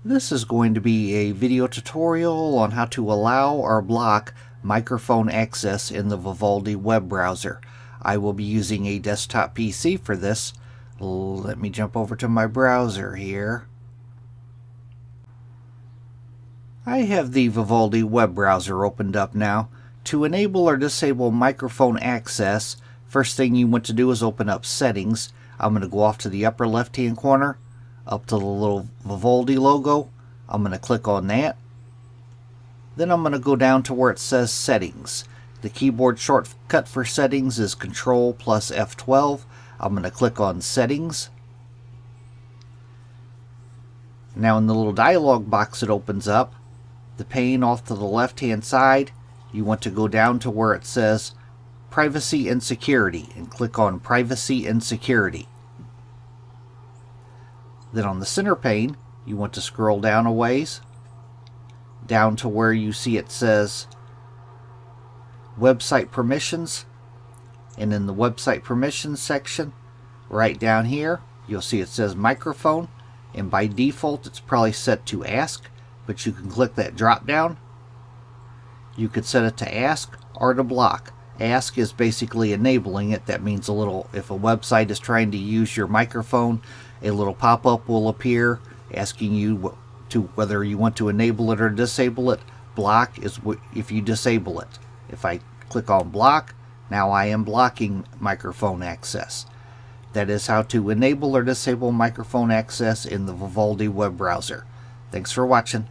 This is going to be a video tutorial on how to allow or block microphone access in the Vivaldi web browser. I will be using a desktop PC for this. Let me jump over to my browser here. I have the Vivaldi web browser opened up now. To enable or disable microphone access, first thing you want to do is open up Settings. I'm going to go off to the upper left hand corner, up to the little Vivaldi logo. I'm going to click on that. Then I'm going to go down to where it says Settings. The keyboard shortcut for Settings is Control plus F12. I'm going to click on Settings. Now in the little dialog box that opens up, the pane off to the left hand side, you want to go down to where it says Privacy and Security and click on Privacy and Security. Then on the center pane, you want to scroll down a ways, down to where you see it says Website Permissions, and in the Website Permissions section, right down here, you'll see it says Microphone, and by default it's probably set to Ask, but you can click that drop down. You could set it to Ask or to Block. Ask is basically enabling it. That means if a website is trying to use your microphone, a little pop-up will appear asking you whether you want to enable it or disable it. Block is if you disable it. If I click on Block, now I am blocking microphone access. That is how to enable or disable microphone access in the Vivaldi web browser. Thanks for watching.